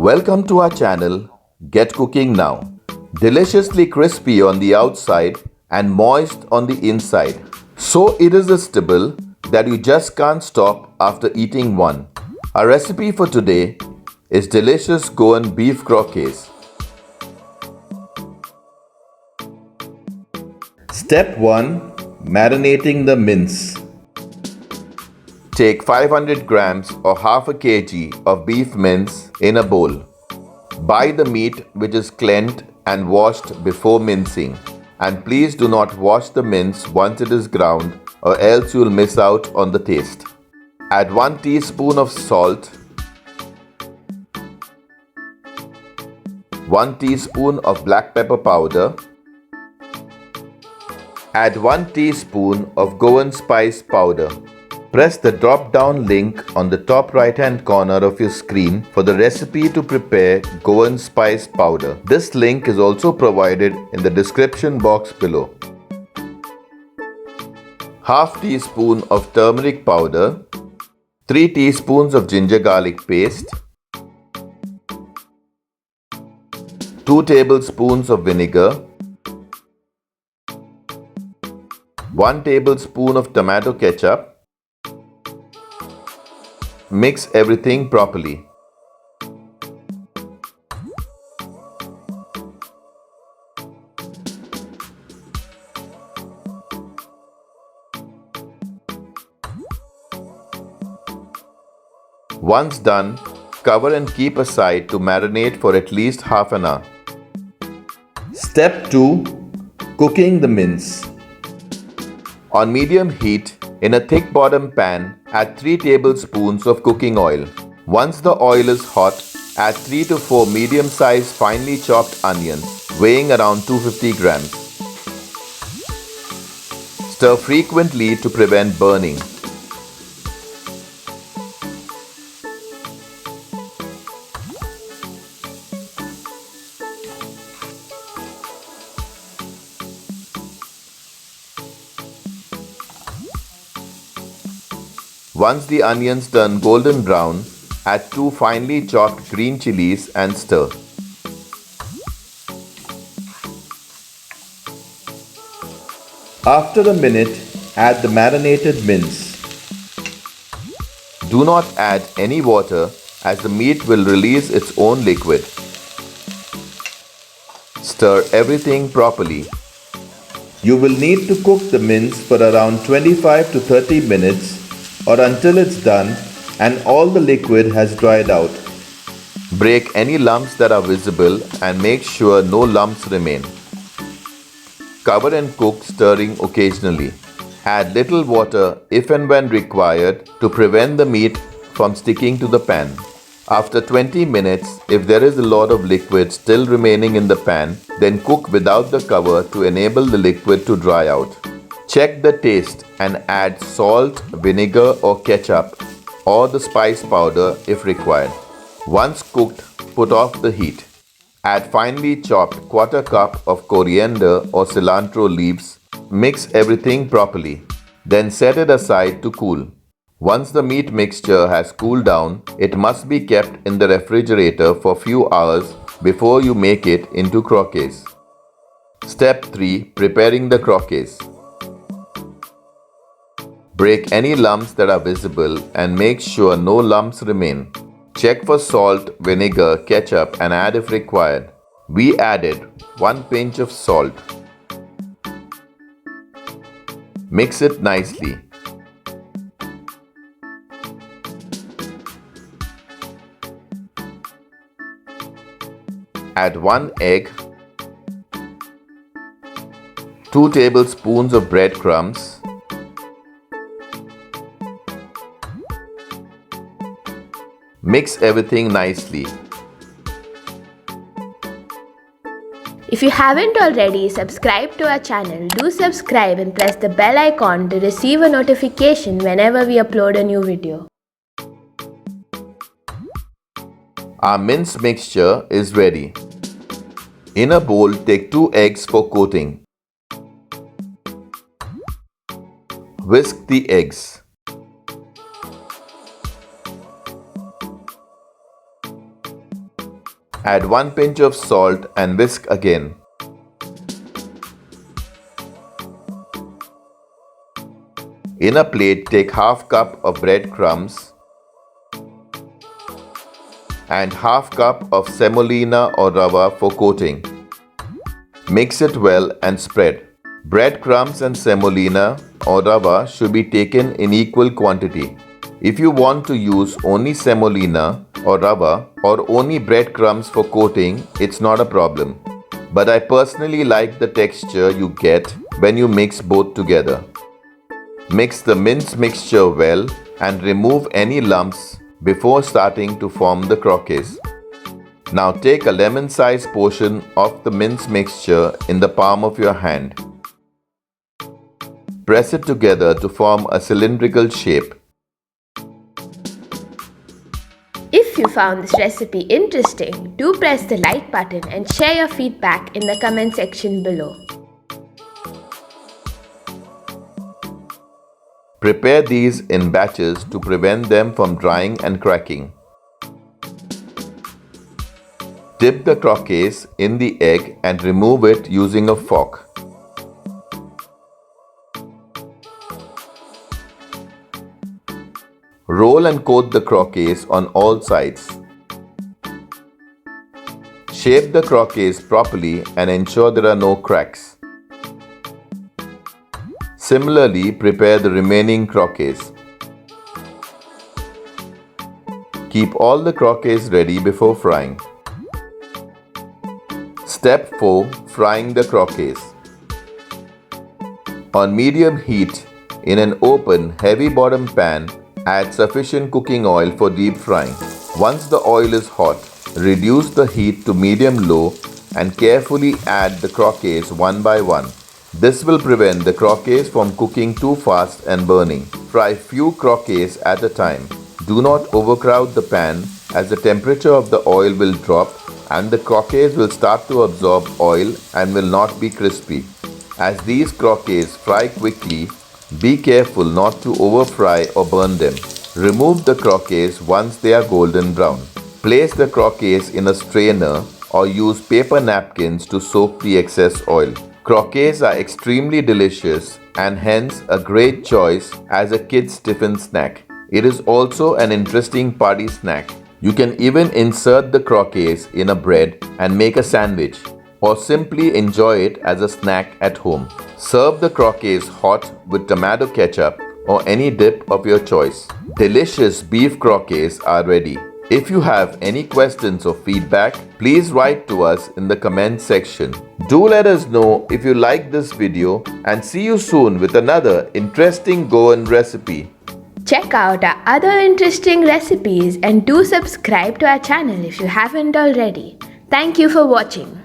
Welcome to our channel, Get Cooking Now. Deliciously crispy on the outside and moist on the inside. So irresistible that you just can't stop after eating one. Our recipe for today is delicious Goan Beef Croquettes. Step 1. Marinating the mince. Take 500 grams or half a kg of beef mince in a bowl. Buy the meat which is cleaned and washed before mincing. And please do not wash the mince once it is ground or else you will miss out on the taste. Add 1 teaspoon of salt, 1 teaspoon of black pepper powder, add 1 teaspoon of Goan Spice Powder. Press the drop-down link on the top right-hand corner of your screen for the recipe to prepare Goan Spice Powder. This link is also provided in the description box below. Half teaspoon of turmeric powder, 3 teaspoons of ginger garlic paste, 2 tablespoons of vinegar, 1 tablespoon of tomato ketchup. Mix everything properly. Once done, cover and keep aside to marinate for at least half an hour. Step 2. Cooking the mince. On medium heat, in a thick bottom pan, add 3 tablespoons of cooking oil. Once the oil is hot, add 3 to 4 medium-sized finely chopped onions, weighing around 250 grams. Stir frequently to prevent burning. Once the onions turn golden brown, add 2 finely chopped green chilies and stir. After a minute, add the marinated mince. Do not add any water as the meat will release its own liquid. Stir everything properly. You will need to cook the mince for around 25 to 30 minutes or until it's done and all the liquid has dried out. Break any lumps that are visible and make sure no lumps remain. Cover and cook, stirring occasionally. Add little water if and when required to prevent the meat from sticking to the pan. After 20 minutes, if there is a lot of liquid still remaining in the pan, then cook without the cover to enable the liquid to dry out. Check the taste and add salt, vinegar or ketchup or the spice powder if required. Once cooked, put off the heat. Add finely chopped 1/4 cup of coriander or cilantro leaves. Mix everything properly. Then set it aside to cool. Once the meat mixture has cooled down, it must be kept in the refrigerator for few hours before you make it into croquettes. Step 3. Preparing the croquettes. Break any lumps that are visible and make sure no lumps remain. Check for salt, vinegar, ketchup and add if required. We added 1 pinch of salt. Mix it nicely. Add 1 egg, 2 tablespoons of breadcrumbs, mix everything nicely. If you haven't already subscribed to our channel, do subscribe and press the bell icon to receive a notification whenever we upload a new video. Our mince mixture is ready. In a bowl, take 2 eggs for coating. Whisk the eggs. Add 1 pinch of salt and whisk again. In a plate, take half cup of breadcrumbs and half cup of semolina or rava for coating. Mix it well and spread. Breadcrumbs and semolina or rava should be taken in equal quantity. If you want to use only semolina or rava or only breadcrumbs for coating, it's not a problem. But I personally like the texture you get when you mix both together. Mix the mince mixture well and remove any lumps before starting to form the croquettes. Now take a lemon-sized portion of the mince mixture in the palm of your hand. Press it together to form a cylindrical shape. If you found this recipe interesting, do press the like button and share your feedback in the comment section below. Prepare these in batches to prevent them from drying and cracking. Dip the croquettes in the egg and remove it using a fork. Roll and coat the croquettes on all sides. Shape the croquettes properly and ensure there are no cracks. Similarly, prepare the remaining croquettes. Keep all the croquettes ready before frying. Step 4. Frying the croquettes. On medium heat, in an open, heavy bottom pan, add sufficient cooking oil for deep frying. Once the oil is hot, reduce the heat to medium-low and carefully add the croquettes one by one. This will prevent the croquettes from cooking too fast and burning. Fry few croquettes at a time. Do not overcrowd the pan as the temperature of the oil will drop and the croquettes will start to absorb oil and will not be crispy. As these croquettes fry quickly, be careful not to over fry or burn them. Remove the croquettes once they are golden brown. Place the croquettes in a strainer or use paper napkins to soak the excess oil. Croquettes are extremely delicious and hence a great choice as a kid's tiffin snack. It is also an interesting party snack. You can even insert the croquettes in a bread and make a sandwich, or simply enjoy it as a snack at home. Serve the croquettes hot with tomato ketchup or any dip of your choice. Delicious beef croquettes are ready. If you have any questions or feedback, please write to us in the comment section. Do let us know if you like this video and see you soon with another interesting Goan recipe. Check out our other interesting recipes and do subscribe to our channel if you haven't already. Thank you for watching.